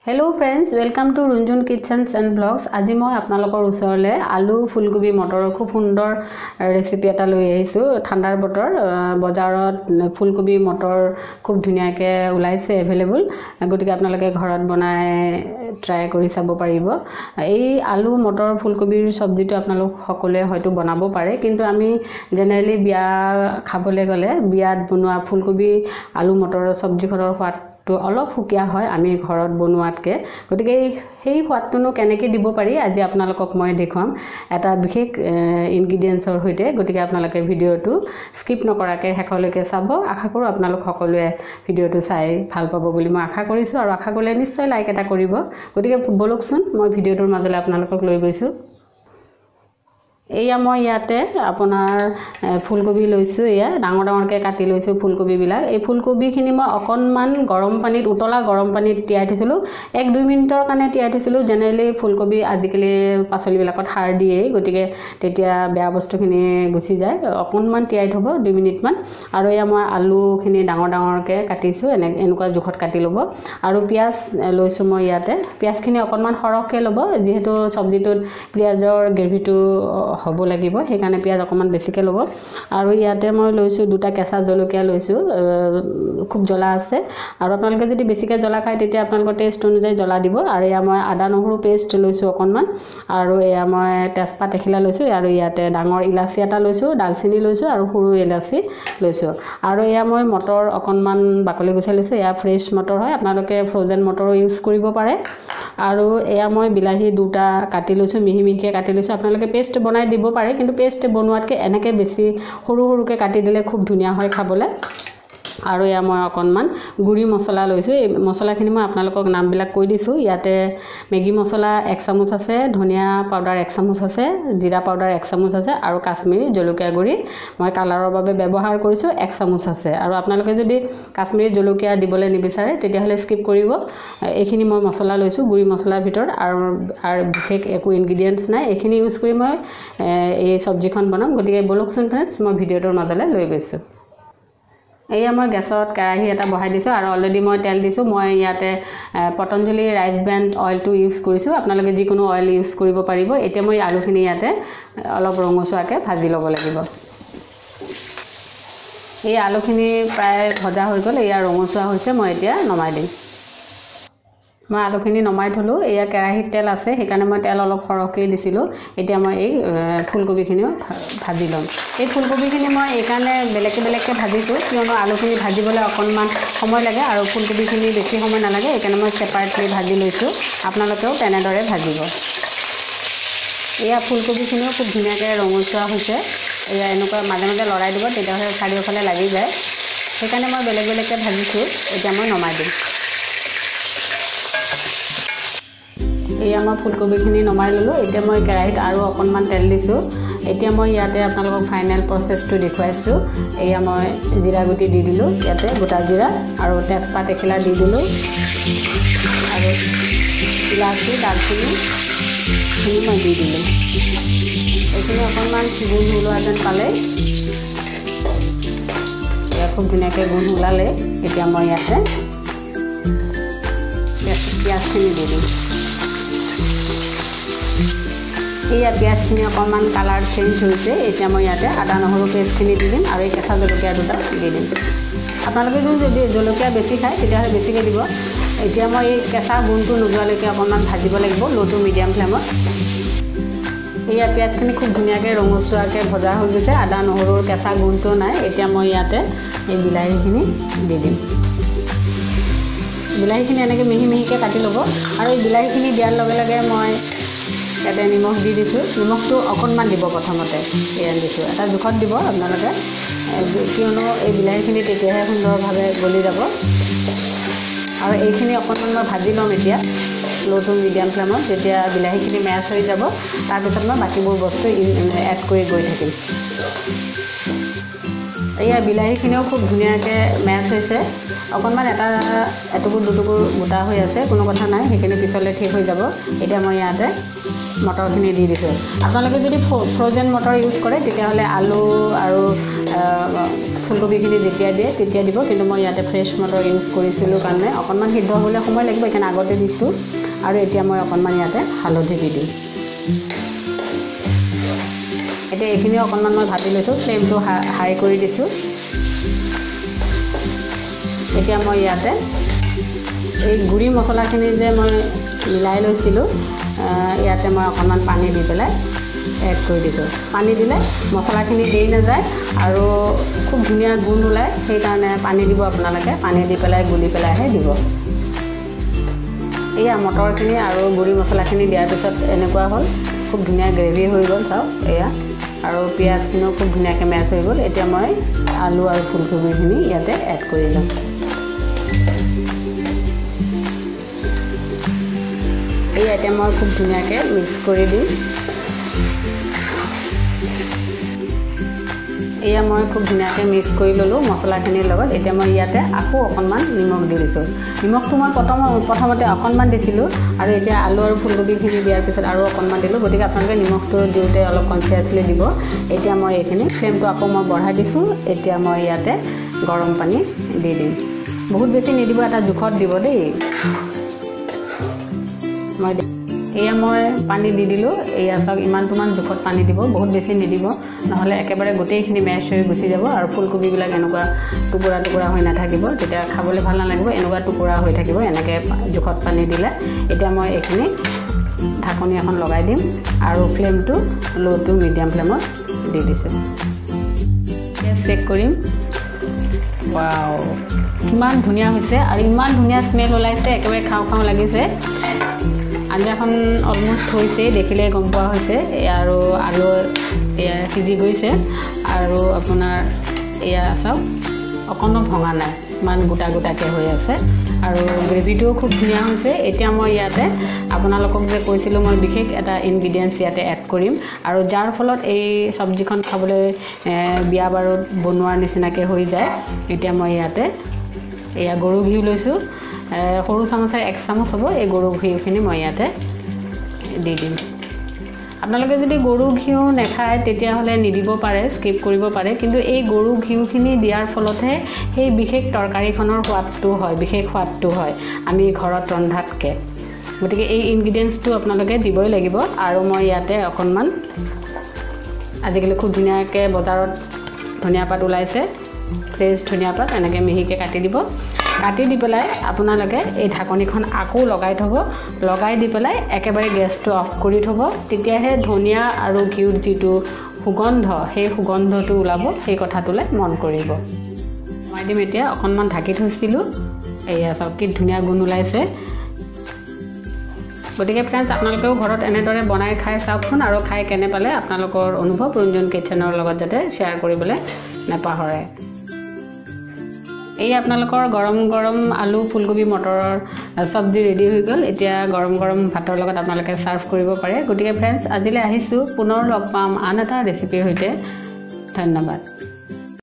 Hello friends, welcome to Runjun Kitchens and Vlogs. আজি মই আপোনালোকৰ ওচৰলে আলু ফুলকবি মটৰৰ খুব সুন্দৰ ৰেচিপি এটা লৈ আহিছো ঠাণ্ডাৰ বতৰ বজাৰত ফুলকবি মটৰ খুব ধুনিয়াকে ওলাইছে अवेलेबल গতিকে আপোনালোকে ঘৰত বনাই ট্ৰাই কৰি চাব পাৰিব এই আলু মটৰ ফুলকবিৰ সবজিটো আপোনালোক সকলোৱে হয়তো বনাব পাৰে কিন্তু আমি জেনেৰেলি বিয়া খাবলৈ গলে বিয়াত বনোৱা ফুলকবি আলু মটৰৰ সবজিখনৰ সোৱাদ তো অলপ ফুকিয়া হয় আমি ঘৰত বনোৱাতকে গতিকে সেই সোৱাদটো কেনেকৈ দিব পাৰি আজি আপোনালোকক মই দেখুৱাম এটা বিশেষ ইনগ্ৰেডিয়েন্টছৰ হৈতে গতিকে আপোনালোকে ভিডিওটো স্কিপ নকৰাকে হেকলৈকে চাব আশা কৰো আপোনালোক সকলোৱে ভিডিওটো চাই ভাল পাব বুলি মই আশা কৰিছো আৰু আশা কৰিলে নিশ্চয় লাইক এটা কৰিব গতিকে বলকচোন মই ভিডিওটোৰ মাজলৈ আপোনালোকক লৈ গৈছো এয়া মই ইয়াতে আপোনাৰ ফুলকবি লৈছো এয়া ডাঙৰ ডাঙৰকে কাটি লৈছো ফুলকবি বিলাক এই ফুলকবি খিনি মই অকনমান গৰম পানীত উতলা গৰম পানীত তিয়াই থৈছিলো 1-2 মিনিটৰ কাৰণে তিয়াই থৈছিলো জেনেৰেলি ফুলকবি আজিকালি পাচলি বিলাকত সাৰ দিয়ে গতিকে তেতিয়া বেয়া বস্তুখিনি গুছি যায় অকনমান তিয়াই থব 2 মিনিট মান আৰু এয়া মই আলু খিনি ডাঙৰ ডাঙৰকে কাটিছো এনেকুৱা জুখত কাটি লব আৰু পিয়াজ লৈছো মই ইয়াতে পিয়াজ খিনি অকনমান সৰহকে লব যেহেতু সবজিটোত পিয়াজৰ গ্ৰেভিটো হব লাগিব হেকানে পিয়াজ অকমান বেছিকে লব আৰু ইয়াতে মই লৈছো দুটা কেঁচা জলকীয়া লৈছো খুব জ্বলা আছে আৰু আপোনালোকে যদি বেছিকে জ্বলা খায় তেতিয়া আপোনালোকৰ টেষ্ট অনুযায়ী জ্বলা দিব আৰু ইয়া মই আদা নহৰু পেষ্ট লৈছো অকনমান আৰু ইয়া মই তেজপাত এখিলা লৈছো আৰু ইয়াতে ডাঙৰ ইলাচি এটা লৈছো ডালচিনি লৈছো আৰু সৰু ইলাচি লৈছো আৰু ইয়া মই মটৰ অকনমান বাকলি গুচাই লৈছো ইয়া ফ্ৰেছ মটৰ হয় আপোনালোকে ফ্ৰোজেন মটৰো ইউজ কৰিব পাৰে আৰু এয়া মই বিলাহী দুটা কাটি লৈছো মিহি মিহিকে কাটি লৈছো আপোনালোকে পেষ্ট বনাই দিব পাৰে কিন্তু পেষ্ট বনোৱাতকে এনেকে বেছি সৰু সৰুকে কাটি দিলে খুব ধুনিয়া হয় খাবলৈ আৰু ইয়া মই অকনমান গুৰি মছলা লৈছো এই মছলাখিনি মই আপোনালোকক নামবিলাক কৈ দিছো ইয়াতে মেগি মছলা 1 চামুচ আছে ধনিয়া পাউডাৰ 1 চামুচ আছে জিৰা পাউডাৰ 1 চামুচ আছে আৰু কাশ্মীৰী জলকীয়া গুৰি মই কালাৰৰ বাবে ব্যৱহাৰ কৰিছো 1 চামুচ আছে আৰু আপোনালোকে যদি কাশ্মীৰী জলকীয়া দিবলৈ নিবিচাৰে তেতিয়া হলে স্কিপ কৰিব এইখিনি মই মছলা লৈছো গুৰি মছলাৰ ভিতৰত আৰু বিশেষ একো ইনগ্ৰেডিয়েন্টছ নাই এইখিনি ইউজ কৰি মই এই সবজিখন বনাম গতিকে বলকচোন ফ্ৰেন্ডছ মই ভিডিওটোৰ মাজলৈ লৈ গৈছো এয়া মই গ্যাসত কেৰাহী এটা বহাই দিছো আৰু অলৰেডি মই তেল দিছো মই ইয়াতে পতঞ্জলি ৰাইস ব্ৰেণ্ড অইলটো ইউজ কৰিছো আপোনালোকে যিকোনো অইল ইউজ কৰিব পাৰিব এতিয়া মই আলুখিনি ইয়াতে অলপ ৰঙচুৱাকে ভাজি ল'ব লাগিব এই আলুখিনি প্ৰায় ভজা হৈ গ'ল এয়া ৰঙচুৱা হৈছে মই এতিয়া নমাই দিম মই আলুখিনি নমাই থলো এয়া কেৰাহীত তেল আছে হেকানে মই তেল অলপ সৰহকৈ দিছিলো এতিয়া মই এই ফুলকবিখিনিও ভাজি লম এই ফুলকবিখিনি মই এইকাৰণে বেলেগকে ভাজিছো কিয়নো আলুখিনি ভাজিবলৈ অকনমান সময় লাগে আৰু ফুলকবিখিনি বেছি সময় নালাগে এইকাৰণে মই সেপাৰেটলি ভাজি লৈছো আপোনালোকেও তেনেদৰে ভাজিব এয়া ফুলকবিখিনিও খুব ধুনিয়াকৈ ৰঙচুৱা হৈছে এয়া এনেকুৱা মাজে মাজে লৰাই দিব তেতিয়াহে চাৰিওফালে লাগি যায় সেইকাৰণে মই বেলেগকে ভাজিছো এতিয়া মই নমাই দিম এয়া মই ফুলকবিখিনি নমাই ললো এতিয়া মই কেৰাহীত আৰু অকনমান তেল দিছো এতিয়া মই ইয়াতে আপোনালোকক ফাইনাল প্ৰসেছটো দেখুৱাইছো এয়া মই জিৰা গুটি দি দিলো ইয়াতে গোটা জিৰা আৰু তেজপাত এখিলা দি দিলো আৰু ইলাচি দালচিনি খিনি মই দি দিলো এইখিনি অকনমান গুণ ওলোৱা যেন পালে এয়া খুব ধুনীয়াকৈ গুণ ওলালে এতিয়া মই ইয়াতে পিঁয়াজখিনি দি দিম এয়া পিঁয়াজখিনি অকনমান কালাৰ চেঞ্জ হৈছে এতিয়া মই ইয়াতে আদা নহৰু পেষ্টখিনি দি দিম আৰু এই কেঁচা জলকীয়া দুটা দি দিম আপোনালোকে যদি জলকীয়া বেছি খায় তেতিয়াহ'লে বেছিকৈ দিব এতিয়া মই এই কেঁচা গুণটো নোযোৱালৈকে অকনমান ভাজিব লাগিব লো টু মিডিয়াম ফ্লেমত এয়া পিঁয়াজখিনি খুব ধুনীয়াকৈ ৰঙচুৱাকৈ ভজা হৈ গৈছে আদা নহৰুৰ কেঁচা গুণটো নাই এতিয়া মই ইয়াতে এই বিলাহীখিনি দি দিম বিলাহীখিনি এনেকৈ মিহি মিহিকৈ কাটি ল'ব আৰু এই বিলাহীখিনি দিয়াৰ লগে লগে মই ইয়াতে নিমখ দি দিছো নিমখটো অকনমান দিব প্ৰথমতে এয়া দিছো এটা জুখত দিব আপোনালোকে কিয়নো এই বিলাহীখিনি তেতিয়াহে সুন্দৰভাৱে গলি যাব আৰু এইখিনি অকনমান মই ভাজি লম এতিয়া লো টু মিডিয়াম ফ্লেমত যেতিয়া বিলাহীখিনি মেচ হৈ যাব তাৰ পিছত মই বাকিবোৰ বস্তু এড কৰি গৈ থাকিম এয়া বিলাহীখিনিও খুব ধুনীয়াকৈ মেচ হৈছে অকনমান এটুকুৰ দুটুকুৰ গোটা হৈ আছে কোনো কথা নাই সেইখিনি পিছলৈ ঠিক হৈ যাব এতিয়া মই ইয়াতে মটৰখিনি দি দিছোঁ আপোনালোকে যদি ফ্ৰ'জেন মটৰ ইউজ কৰে তেতিয়াহ'লে আলু আৰু ফুলকবিখিনি যেতিয়া দিয়ে তেতিয়া দিব কিন্তু মই ইয়াতে ফ্ৰেছ মটৰ ইউজ কৰিছিলোঁ কাৰণে অকণমান সিদ্ধ হ'বলৈ সময় লাগিব সেইকাৰণে আগতে দিছোঁ আৰু এতিয়া মই অকণমান ইয়াতে হালধি দি দিম এতিয়া এইখিনি অকণমান মই ভাজি লৈছোঁ ফ্লেমটো হাই কৰি দিছোঁ এতিয়া মই ইয়াতে এই গুড়ি মছলাখিনি যে মই মিলাই লৈছিলোঁ ইয়াতে মই অকণমান পানী দি পেলাই এড কৰি দিছোঁ পানী দিলে মছলাখিনি দেৰি নাযায় আৰু খুব ধুনীয়া গোন্ধ ওলায় সেইকাৰণে পানী দিব আপোনালোকে পানী দি পেলাই গুলি পেলাইহে দিব এয়া মটৰখিনি আৰু গুড়ি মছলাখিনি দিয়াৰ পিছত এনেকুৱা হ'ল খুব ধুনীয়া গ্ৰেভি হৈ গ'ল চাওক এয়া আৰু পিঁয়াজখিনিও খুব ধুনীয়াকৈ মেচ হৈ গ'ল এতিয়া মই আলু আৰু ফুলকবিখিনি ইয়াতে এড কৰি ল'ম এই এতিয়া মই খুব ধুনীয়াকৈ মিক্স কৰি দিম এয়া মই খুব ধুনীয়াকৈ মিক্স কৰি ল'লোঁ মছলাখিনিৰ লগত এতিয়া মই ইয়াতে আকৌ অকণমান নিমখ দি দিছোঁ নিমখটো মই প্ৰথমতে অকণমান দিছিলোঁ আৰু এতিয়া আলু আৰু ফুলকবিখিনি দিয়াৰ পিছত আৰু অকণমান দিলোঁ গতিকে আপোনালোকে নিমখটো দিওঁতে অলপ কনচিয়াছলি দিব এতিয়া মই এইখিনি ফ্লেমটো আকৌ মই বঢ়াই দিছোঁ এতিয়া মই ইয়াতে গৰম পানী দি দিম বহুত বেছি নিদিব এটা জোখত দিব দেই মই এয়া মই পানী দি দিলোঁ এয়া চাওক ইমানটোমান জোখত পানী দিব বহুত বেছি নিদিব নহ'লে একেবাৰে গোটেইখিনি মেছ হৈ গুচি যাব আৰু ফুলকবিবিলাক এনেকুৱা টুকুৰা টুকুৰা হৈ নাথাকিব তেতিয়া খাবলৈ ভাল নালাগিব এনেকুৱা টুকুৰা হৈ থাকিব এনেকৈ জোখত পানী দিলে এতিয়া মই এইখিনি ঢাকনি এখন লগাই দিম আৰু ফ্লেমটো ল' টু মিডিয়াম ফ্লেমত দি দিছোঁ চেক কৰিম ৱাও কিমান ধুনীয়া হৈছে আৰু ইমান ধুনীয়া স্মেল ওলাইছে একেবাৰে খাওঁ খাওঁ লাগিছে আঞ্জাখন অলমষ্ট হৈছে দেখিলে গম পোৱা হৈছে আৰু আলু এয়া সিজি গৈছে আৰু আপোনাৰ এয়া চাওক অকণো ভঙা নাই ইমান গোটা গোটাকৈ হৈ আছে আৰু গ্ৰেভিটোও খুব ধুনীয়া হৈছে এতিয়া মই ইয়াতে আপোনালোকক যে কৈছিলোঁ মই বিশেষ এটা ইনগ্ৰিডিয়েণ্টছ ইয়াতে এড কৰিম আৰু যাৰ ফলত এই চব্জিখন খাবলৈ বিয়া বাৰুত বনোৱাৰ নিচিনাকৈ হৈ যায় এতিয়া মই ইয়াতে এয়া গৰু ঘিউ লৈছোঁ সৰু চামুচেৰে 1 চামুচ হ'ব এই গৰু ঘিউখিনি মই ইয়াতে দি দিম আপোনালোকে যদি গৰু ঘিউ নেখায় তেতিয়াহ'লে নিদিব পাৰে স্কিপ কৰিব পাৰে কিন্তু এই গৰু ঘিউখিনি দিয়াৰ ফলতহে সেই বিশেষ তৰকাৰীখনৰ সোৱাদটো হয় বিশেষ সোৱাদটো হয় আমি ঘৰত ৰন্ধাতকৈ গতিকে এই ইনগ্ৰিডিয়েণ্টছটো আপোনালোকে দিবই লাগিব আৰু মই ইয়াতে অকণমান আজিকালি খুব ধুনীয়াকৈ বজাৰত ধনিয়া পাত ওলাইছে ফ্ৰেছ ধনিয়া পাত এনেকৈ মিহিকৈ কাটি দিব কাটি দি পেলাই আপোনালোকে এই ঢাকনিখন আকৌ লগাই থ'ব লগাই দি পেলাই একেবাৰে গেছটো অফ কৰি থ'ব তেতিয়াহে ধনিয়া আৰু ঘিউৰ যিটো সুগন্ধ সেই সুগন্ধটো ওলাব সেই কথাটোলৈ মন কৰিব মই দিম এতিয়া অকণমান ঢাকি থৈছিলোঁ এয়া চাওক কি ধুনীয়া গুণ ওলাইছে গতিকে ফ্ৰেণ্ডছ আপোনালোকেও ঘৰত এনেদৰে বনাই খাই চাওকচোন আৰু খাই কেনে পালে আপোনালোকৰ অনুভৱ ৰঞ্জন কিটচেনৰ লগত যাতে শ্বেয়াৰ কৰিবলৈ নাপাহৰে এই আপোনালোকৰ গৰম গৰম আলু ফুলকবি মটৰৰ চব্জি ৰেডি হৈ গ'ল এতিয়া গৰম গৰম ভাতৰ লগত আপোনালোকে সাৰ্ভ কৰিব পাৰে গতিকে ফ্ৰেণ্ডছ আজিলৈ আহিছোঁ পুনৰ লগ পাম আন এটা ৰেচিপিৰ সৈতে ধন্যবাদ